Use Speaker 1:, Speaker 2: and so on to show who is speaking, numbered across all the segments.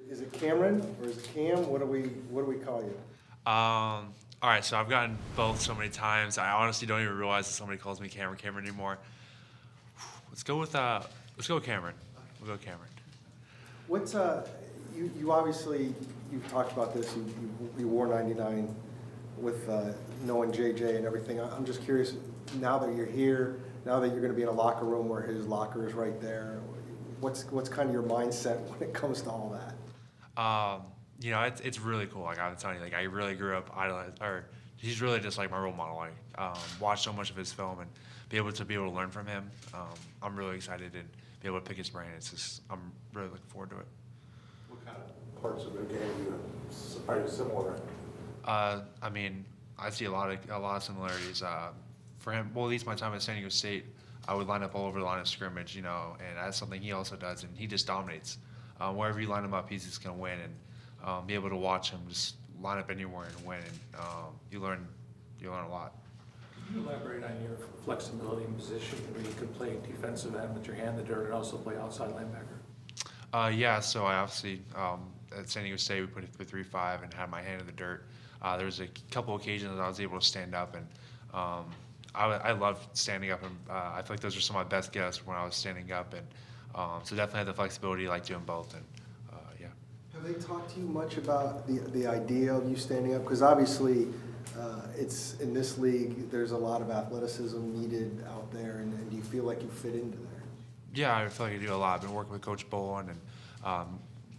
Speaker 1: Is it Cameron or is it Cam? What do we call you?
Speaker 2: All right, so I've gotten both so many times. I honestly don't even realize that somebody calls me Cameron anymore. Let's go with Cameron. We'll go Cameron.
Speaker 1: What's you obviously you've talked about this. You wore 99 with knowing JJ and everything. I'm just curious now that you're here, now that you're going to be in a locker room where his locker is right there. What's kind of your mindset when it comes to all that?
Speaker 2: It's really cool. Like I'm telling you, like I really grew up he's really just like my role model. I watched so much of his film and be able to learn from him. I'm really excited and be able to pick his brain. I'm really looking forward to it.
Speaker 3: What kind of parts of the game are you similar?
Speaker 2: I mean, I see a lot of similarities. For him, well, at least my time at San Diego State, I would line up all over the line of scrimmage, and that's something he also does, and he just dominates. Wherever you line him up, he's just going to win, and be able to watch him just line up anywhere and win, and you learn a lot.
Speaker 4: Can you elaborate on your flexibility in position where you could play defensive end with your hand in the dirt and also play outside linebacker?
Speaker 2: Yeah, so I obviously, at San Diego State, we put it for 3-5 and had my hand in the dirt. There was a couple occasions I was able to stand up, and I love standing up, and I feel like those are some of my best gifts when I was standing up, and so definitely had the flexibility, like doing both, and yeah.
Speaker 1: Have they talked to you much about the idea of you standing up? Because obviously, it's in this league. There's a lot of athleticism needed out there, and do you feel like you fit into there?
Speaker 2: Yeah, I feel like I do a lot. I've been working with Coach Bowen, and I've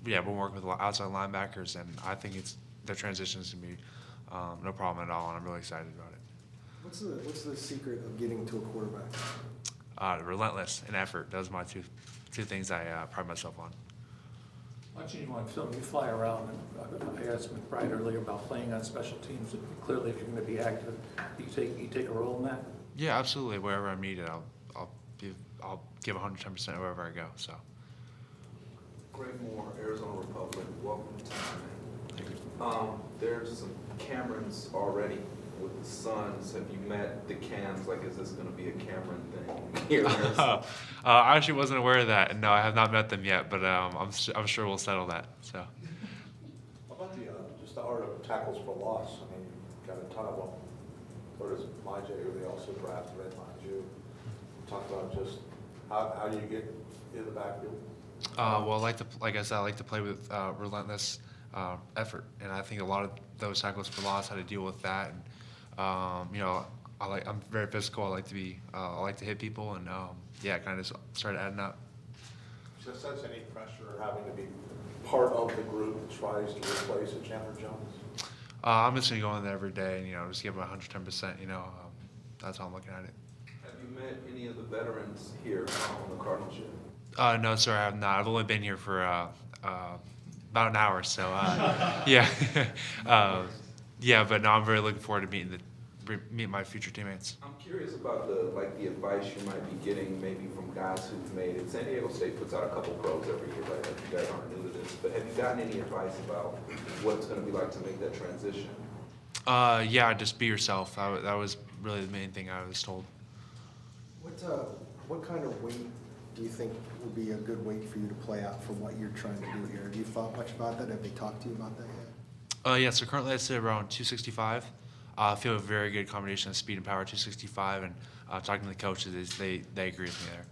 Speaker 2: been working with outside linebackers, and I think the transition is going to be no problem at all, and I'm really excited about it.
Speaker 1: What's the secret of getting to a quarterback?
Speaker 2: Relentless and effort. Those are my two things I pride myself on.
Speaker 4: Watching you on film, you fly around, and I asked McBride earlier about playing on special teams. Clearly, if you're going to be active, you take a role in that?
Speaker 2: Yeah, absolutely. Wherever I'm needed, I'll give 110% wherever I go. So.
Speaker 5: Greg Moore, Arizona Republic. Welcome to town, man.
Speaker 2: Thank you.
Speaker 5: There's some Camerons already with the Suns. Have you met the Cams? Like, is this going to be a Cameron thing here?
Speaker 2: I actually wasn't aware of that. No, I have not met them yet, but I'm sure we'll settle that. So.
Speaker 3: How about just the art of tackles for loss? I mean, got a ton of them. Or does Majay, who they also drafted, mind you, talk about just how do you get in the backfield?
Speaker 2: Well, like I said, I like to play with relentless effort, and I think a lot of those tackles for loss had to deal with that. And I'm very physical. I like to hit people, and kind of started adding up.
Speaker 3: Do you sense any pressure having to be part of the group that tries to replace a Chandler Jones?
Speaker 2: I'm just gonna go in there every day and just give them 110%. That's how I'm looking at it.
Speaker 5: Have you met any of the veterans here on the Cardinals yet?
Speaker 2: No, sir, I have not. I've only been here for about an hour, so yeah. But no, I'm very looking forward to meet my future teammates.
Speaker 5: I'm curious about the advice you might be getting maybe from guys who've made it. San Diego State puts out a couple pros every year, right? Like, you guys aren't new to this, but have you gotten any advice about what it's going to be like to make that transition?
Speaker 2: Just be yourself. That was really the main thing I was told.
Speaker 1: What kind of weight do you think would be a good weight for you to play out for what you're trying to do here? Have you thought much about that? Have they talked to you about that yet?
Speaker 2: So currently I sit around 265. I feel a very good combination of speed and power, 265, and talking to the coaches, they agree with me there.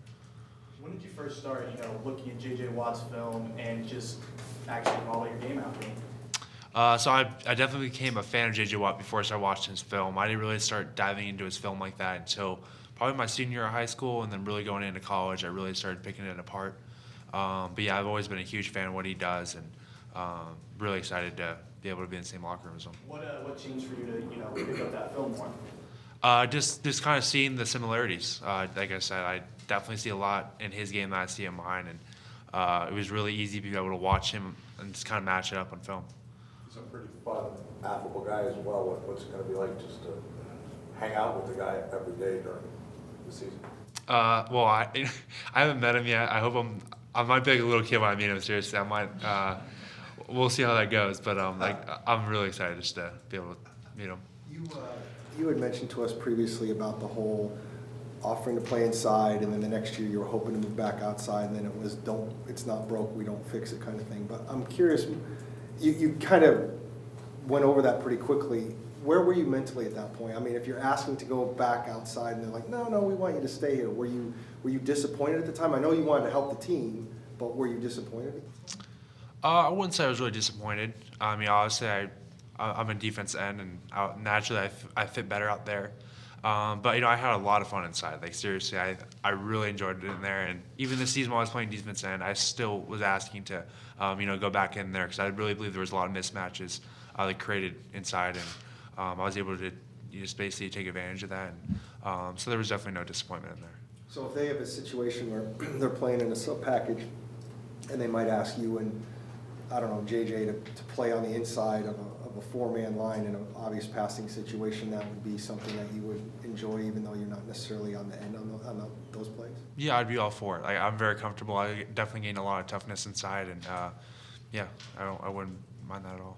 Speaker 6: When did you first start, looking at J.J. Watt's film and just actually follow your game out game?
Speaker 2: So I definitely became a fan of J.J. Watt before I started watching his film. I didn't really start diving into his film like that until probably my senior year of high school, and then really going into college, I really started picking it apart. I've always been a huge fan of what he does, and really excited to be able to be in the same locker room as him.
Speaker 6: What changed for you to pick up that film more?
Speaker 2: Just kind of seeing the similarities. Like I said, I definitely see a lot in his game that I see in mine, and it was really easy to be able to watch him and just kind of match it up on film.
Speaker 3: He's a pretty fun, affable guy as well. What's it going to be like just to hang out with the guy every day during the season?
Speaker 2: Well, I haven't met him yet. I might be like a little kid when I meet him. Seriously, I might. We'll see how that goes. But I'm really excited just to be able to meet him.
Speaker 1: You had mentioned to us previously about the whole offering to play inside, and then the next year you were hoping to move back outside, and then it was it's not broke, we don't fix it kind of thing. But I'm curious, you kind of went over that pretty quickly. Where were you mentally at that point? I mean, if you're asking to go back outside and they're like, no, we want you to stay here, were you disappointed at the time? I know you wanted to help the team, but were you disappointed?
Speaker 2: I wouldn't say I was really disappointed. I mean, obviously, I'm a defense end, and naturally I fit better out there. But, you know, I had a lot of fun inside. Like, seriously, I really enjoyed it in there. And even this season while I was playing defense end, I still was asking to, you know, go back in there because I really believe there was a lot of mismatches that created inside. And I was able to just basically take advantage of that. And, so there was definitely no disappointment in there.
Speaker 1: So if they have a situation where they're playing in a sub-package and they might ask you and, I don't know, JJ to play on the inside of a four-man line in an obvious passing situation, that would be something that you would enjoy even though you're not necessarily on the end on those plays? Yeah,
Speaker 2: I'd be all for it. I'm very comfortable. I definitely gained a lot of toughness inside, and yeah, I wouldn't mind that at all.